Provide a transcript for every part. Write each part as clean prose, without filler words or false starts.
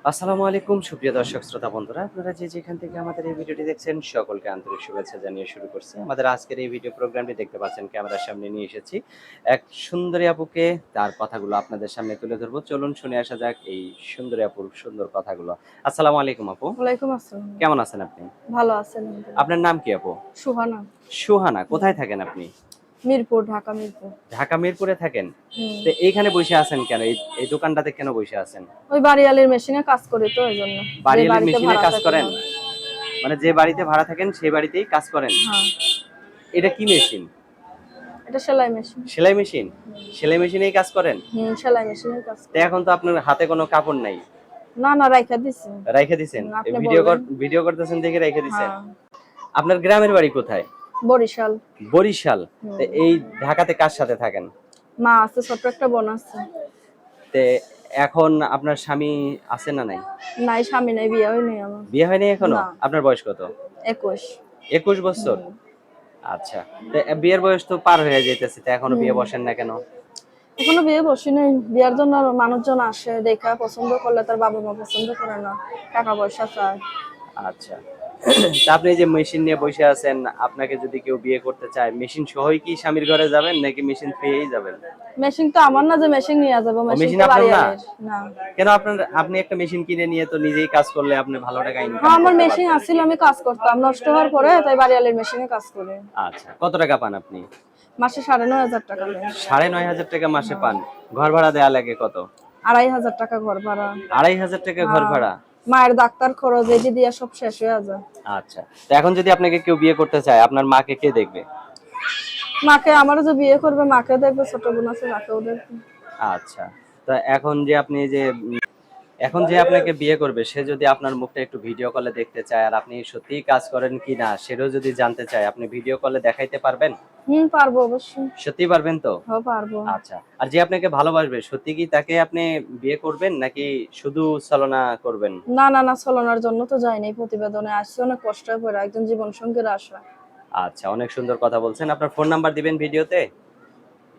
আসসালামু আলাইকুম সুপ্রিয় দর্শক শ্রোতা বন্ধুরা, আপনারা যে যেখান থেকে আমাদের এই ভিডিওটি দেখছেন সকলকে আন্তরিক শুভেচ্ছা জানিয়ে শুরু করছি আমাদের আজকের এই ভিডিও প্রোগ্রামটি। দেখতে পাচ্ছেন ক্যামেরার সামনে নিয়ে এসেছি এক সুন্দরী আপুকে, তার কথাগুলো আপনাদের সামনে তুলে ধরবো। চলুন শুনে আসা যাক এই সুন্দরী আপুর সুন্দর কথাগুলো। আসসালামু আলাইকুম আপু, ওয়ালাইকুম আসসালাম। কেমন আছেন আপনি? ভালো আছেন? আলহামদুলিল্লাহ। আপনার নাম কি আপু? সুহানা। সুহানা, হুম। কোথায় থাকেন আপনি? মিরপুর, ঢাকা মিরপুর। ঢাকা মিরপুরে থাকেন? হুম। তো এইখানে বসে আছেন কেন? এই দোকানটাতে কেন বসে আছেন? ওই বাড়িয়ালির মেশিনে কাজ করি তো এইজন্য। যে বাড়িয়ালির বাড়িতে মেশিনে ভাড়া কাজ থাকি করেন? না। মানে যে বাড়িতে ভাড়া থাকেন সেই বাড়িতেই কাজ করেন? হ্যাঁ। এটা কি মেশিন? এটা সেলাই মেশিন। সেলাই মেশিন? সেলাই মেশিনেই কাজ করেন? সেলাই মেশিনের কাজ তো করি। এখন তো আপনার হাতে কোনো কাপড় নাই। না, না, রাইখা দিছি। রাইখা দিছেন? এই আপনি বলবেন। ভিডিও করতেছেন দেখে রাইখা দিছেন। হ্যাঁ। আপনার গ্রামের বাড়ি কোথায়? বরিশাল। বরিশাল। তো হুম। এই ঢাকাতে কার সাথে থাকেন? মা আছে, ছোট একটা বোন আছে। তে এখন আপনার স্বামী আছে না নাই? নাই, স্বামী নাই, বিয়ে হয়নি আমার। বিয়ে হয়নি এখনো? না। আপনার বয়স কত? 21। 21 বছর? আচ্ছা। তো বিয়ের বয়স তো পার হয়ে যাইতেছে, তো এখনো বিয়ে বসেন না কেন? এখনো বিয়ে বসি নাই। বিয়ার জন্য মানুষজন আসে, দেখা পছন্দ করলে তার বাবা মা পছন্দ করে না, টাকা পয়সা চায়। আচ্ছা। তা আপনি এই যে মেশিন নিয়ে বসে আছেন, আপনাকে যদি কেউ বিয়ে করতে চায়, মেশিন সহই কি স্বামীর ঘরে যাবেন নাকি মেশিন পেয়েই যাবেন? মেশিন তো আমার না যে মেশিন নিয়ে যাবো, ও, মেশিন মেশিন তো আপনার না? বাড়িয়ালের না। কেন আপনি একটা মেশিন কিনে নিয়ে তো নিজেই কাজ করলে আপনি ভালো টাকা ইনকাম হ্যাঁ, আমার করতে মেশিন পারতেন। আসছিল, আমি কাজ করতাম, নষ্ট হওয়ার পরে তাই বাড়িয়ালের মেশিনে কাজ করি। আচ্ছা, কত টাকা পান আপনি? মাসে 9,500 টাকা দেয়। 9,500 টাকা মাসে পান? ঘর ভাড়া দেয়া লাগে কত? 2,500 টাকা ঘর ভাড়া। 2,500 টাকা ঘর হ্যাঁ। ভাড়া? মায়ের ডাক্তার খরচ এই যে দিয়া সব শেষ হয়ে যায়। আচ্ছা। তো এখন যদি আপনাকে কেউ বিয়ে করতে চায়, আপনার মাকে কে দেখবে? মাকে, আমারও যে বিয়ে করবে মাকে দেখবে, ছোট বোন আছে মাকেও দেখবে। আচ্ছা। তো এখন যে আপনাকে বিয়ে করবে, সে যদি আপনার মুখটা একটু ভিডিও কলে দেখতে চায় আর আপনি সত্যিই কাজ করেন কিনা সেটাও যদি জানতে চায়, আপনি ভিডিও কলে দেখাইতে পারবেন? পারবো অবশ্যই। সত্যি পারবেন তো? হ্যাঁ, পারবো। আচ্ছা। আর যে আপনাকে ভালোবাসবে, সত্যি কি তাকে আপনি বিয়ে করবেন নাকি শুধু ছলনা করবেন? না, না, না, ছলনার জন্য তো যাইনি, প্রতিবেদনে আসছে অনেক কষ্ট করে একজন জীবন সঙ্গীর আশা। আচ্ছা, অনেক সুন্দর কথা বলছেন। আপনার ফোন নাম্বার দিবেন ভিডিওতে?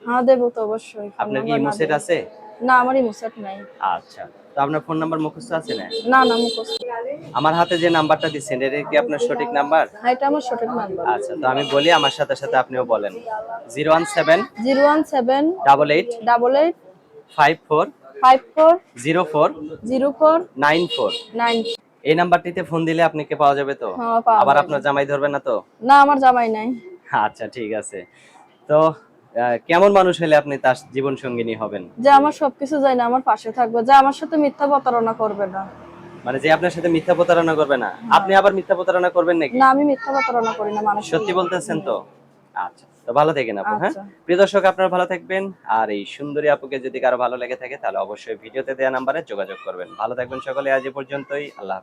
হ্যাঁ, দেবো তো অবশ্যই, ফোন আপনার কি নাম্বার না ইমো সেট দিলে। আছে? না, আমার ইমোশন নাই। আচ্ছা। তো আপনার ফোন নাম্বার মুখস্থ আছে না? না, না, মুখস্থ। আমার হাতে যে নাম্বারটা দিচ্ছেন, এটা কি আপনার সঠিক নাম্বার? হ্যাঁ, এটা আমার সঠিক নাম্বার। আচ্ছা, তো আমি বলি, আমার সাথে সাথে আপনিও বলেন। 017 017 88 88 54 54 04 04 94। 9। এই নাম্বারটিতে ফোন দিলে আপনাকে পাওয়া যাবে তো? হ্যাঁ, পাওয়া আবার যাবে। আপনার জামাই ধরবে না তো? না, আমার জামাই নাই। আচ্ছা, ঠিক আছে। তো কেমন মানুষ হলে আপনি তার জীবন সঙ্গিনী হবেন? যে আমার সবকিছু জানে, আমার পাশে থাকবে, যে আমার সাথে মিথ্যা প্রতারণা করবে না। মানে যে আপনার সাথে মিথ্যা প্রতারণা করবে না? আপনি আবার মিথ্যা প্রতারণা করবেন নাকি? না, আমি মিথ্যা প্রতারণা করি না মানুষের সত্যি সাথে। বলতেছেন তো? আচ্ছা, তো ভালো থাকেন আপু, হ্যাঁ? আচ্ছা। প্রিয় দর্শক, আপনারা ভালো থাকবেন। আর এই সুন্দরী আপুকে যদি কারো ভালো লেগে থাকে তাহলে অবশ্যই ভিডিওতে দেওয়া নাম্বারে যোগাযোগ করবেন। ভালো থাকবেন সকলে, আজ এ পর্যন্তই। আল্লাহ হাফেজ।